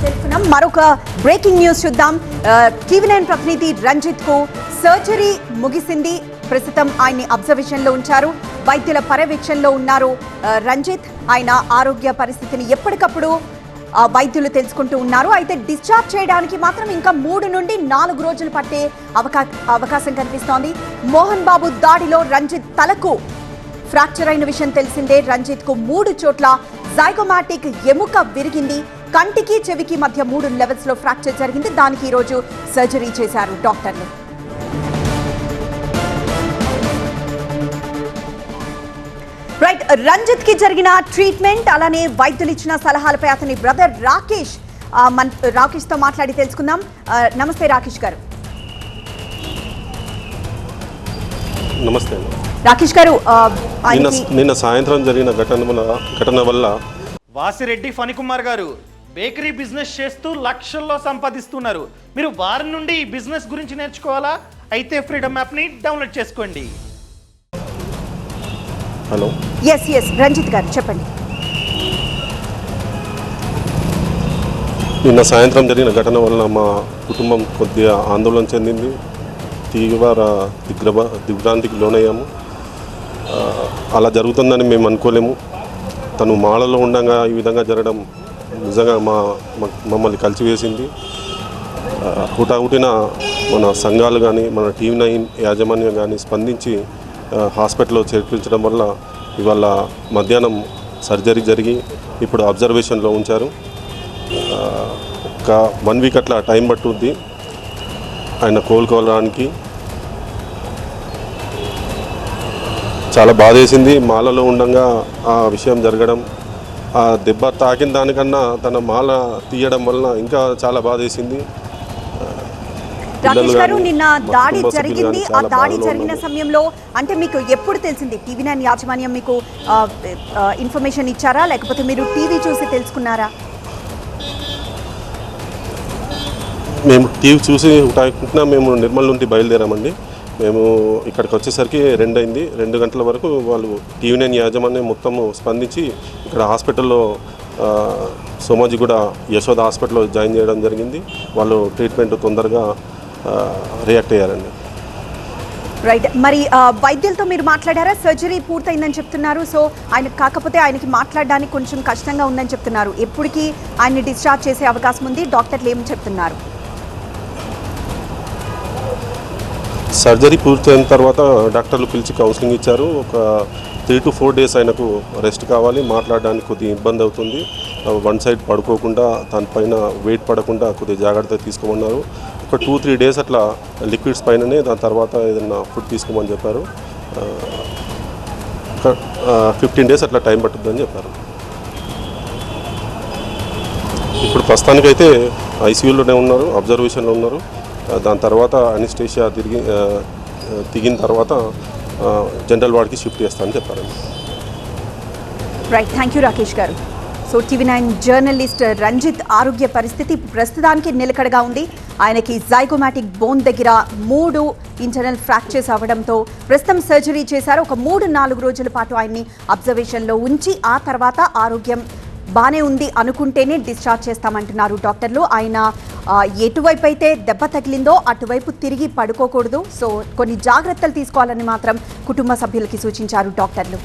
తెలుసుకున్నాం. మరొక breaking news చూద్దాం. టీవీ9 ప్రతినిధి రంజిత్ కు సర్జరీ ముగిసింది. ప్రస్తుతం ఆయన్ని అబ్జర్వేషన్ లో ఉంచారు. వైద్యుల పర్యవేక్షణలో ఉన్నారు రంజిత్. ఆయన ఆరోగ్య పరిస్థితిని ఎప్పటికప్పుడు వైద్యులు తెలుసుకుంటూ ఉన్నారు. అయితే డిశ్చార్జ్ చేయడానికి మాత్రం ఇంకా 3 నుండి 4 రోజులు పట్టే అవకాశం కనిపిస్తోంది. మోహన్ బాబు దాడిలో రంజిత్ తలకు ఫ్రాక్చర్ అయిన విషయం తెలిసిందే. రంజిత్ కు 3 చోట్ల జైగోమాటిక్ ఎముక విరిగింది. కంటికి చెవికి మధ్య 3 లెవెల్స్ లో ఫ్రాక్చర్ జరిగింది. దానికి ఈ రోజు సర్జరీ చేశారు డాక్టర్లు. రైట్, రంజిత్ కి జరిగిన ట్రీట్మెంట్ అలానే వైద్యులు ఇచ్చిన సలహాలపై అతని బ్రదర్ రాకేష్ తో మాట్లాడి తెలుసుకుందాం. నమస్తే రాకేష్ గారు. నమస్తే రాకేష్ గారు, నిన్న సాయంత్రం జరిగిన ఘటన వల్ల వాసిరెడ్డి ఫణికుమార్ గారు బేకరీ బిజినెస్ చేస్తూ లక్షల్లో సంపాదిస్తున్నారు. మీరు వారి నుండి ఈ బిజినెస్ గురించి నేర్చుకోవాలా? అయితే ఫ్రీడమ్ యాప్ని డౌన్లోడ్ చేసుకోండి. హలో, ఎస్ రంజిత్ గారు చెప్పండి. నిన్న సాయంత్రం జరిగిన ఘటన వల్ల మా కుటుంబం కొద్దిగా ఆందోళన చెందింది. తీవ్ర దిగ్భ్రాంతికి లోనయ్యాము. అలా జరుగుతుందని మేము అనుకోలేము. తను మాలలో ఉండగా ఈ విధంగా జరగడం నిజంగా మమ్మల్ని కలిసివేసింది. హుటాహుటిన మన సంఘాలు కానీ మన టీవీ9 యాజమాన్యం కానీ స్పందించి హాస్పిటల్లో చేర్పించడం వల్ల ఇవాళ మధ్యాహ్నం సర్జరీ జరిగి ఇప్పుడు అబ్జర్వేషన్లో ఉంచారు. ఒక 1 వీక్ అట్లా టైం పట్టుద్ది ఆయన కోలుకోవడానికి. చాలా బాధేసింది. మాలలో ఉండగా ఆ విషయం జరగడం, ఆ దెబ్బ తాకిన దానికన్నా తన మాల తీయడం వలన ఇంకా చాలా బాధేసింది. రాకేష్ గారు, నిన్న దాడి జరిగింది. ఆ దాడి జరిగిన సమయంలో అంటే మీకు ఎప్పుడు తెలిసింది? టీవీ9 యాజమాన్యం మీకు ఇన్ఫర్మేషన్ ఇచ్చారా, లేకపోతే మీరు టీవీ చూసి తెలుసుకున్నారా? మేము టీవీ చూసి మేము నిర్మల్ నుండి బయలుదేరామండి. మేము ఇక్కడికి వచ్చేసరికి 2 అయింది. 2 గంటల వరకు వాళ్ళు టీవీ9 యాజమాన్యం మొత్తము స్పందించి ఇక్కడ హాస్పిటల్లో సోమాజిగూడ యశోద హాస్పిటల్లో జాయిన్ చేయడం జరిగింది. వాళ్ళు ట్రీట్మెంట్ తొందరగా రియాక్ట్ అయ్యారండి. రైట్, మరి వైద్యులతో మీరు మాట్లాడారా? సర్జరీ పూర్తయిందని చెప్తున్నారు. సో కాకపోతే ఆయనకి మాట్లాడడానికి కొంచెం కష్టంగా ఉందని చెప్తున్నారు. ఎప్పటికీ ఆయన్ని డిశ్చార్జ్ చేసే అవకాశం ఉంది? డాక్టర్లు ఏమి చెప్తున్నారు? సర్జరీ పూర్తయిన తర్వాత డాక్టర్లు పిలిచి కౌన్సిలింగ్ ఇచ్చారు. ఒక 3 to 4 days ఆయనకు రెస్ట్ కావాలి. మాట్లాడడానికి కొద్దిగా ఇబ్బంది అవుతుంది. 1 side పడుకోకుండా దానిపైన వెయిట్ పడకుండా కొద్దిగా జాగ్రత్త తీసుకోమన్నారు. ఒక 2-3 days అట్లా లిక్విడ్స్ పైననే, దాని తర్వాత ఏదైనా ఫుడ్ తీసుకోమని చెప్పారు. 15 days అట్లా టైం పట్టుద్దని చెప్పారు. ఇప్పుడు ప్రస్తుతానికైతే ఐసీయూలోనే ఉన్నారు, అబ్జర్వేషన్లో ఉన్నారు. దాని తర్వాత అనిస్టేషియా దిగిన తర్వాత జనరల్ వార్డ్కి షిఫ్ట్ చేస్తానని చెప్పారు. రైట్, థ్యాంక్ యూ రాకేష్ గారు. సో టీవీ9 జర్నలిస్ట్ రంజిత్ ఆరోగ్య పరిస్థితి ప్రస్తుతానికి నిలకడగా ఉంది. ఆయనకి జైగోమాటిక్ బోన్ దగ్గర 3 ఇంటర్నల్ ఫ్రాక్చర్స్ అవ్వడంతో ప్రస్తుతం సర్జరీ చేశారు. ఒక 3-4 రోజుల పాటు ఆయన్ని అబ్జర్వేషన్లో ఉంచి ఆ తర్వాత ఆరోగ్యం బానే ఉంది అనుకుంటేనే డిశ్చార్జ్ చేస్తామంటున్నారు డాక్టర్లు. ఆయన ఎటువైపు అయితే దెబ్బ తగిలిందో అటువైపు తిరిగి పడుకోకూడదు. సో కొన్ని జాగ్రత్తలు తీసుకోవాలని మాత్రం కుటుంబ సభ్యులకి సూచించారు డాక్టర్లు.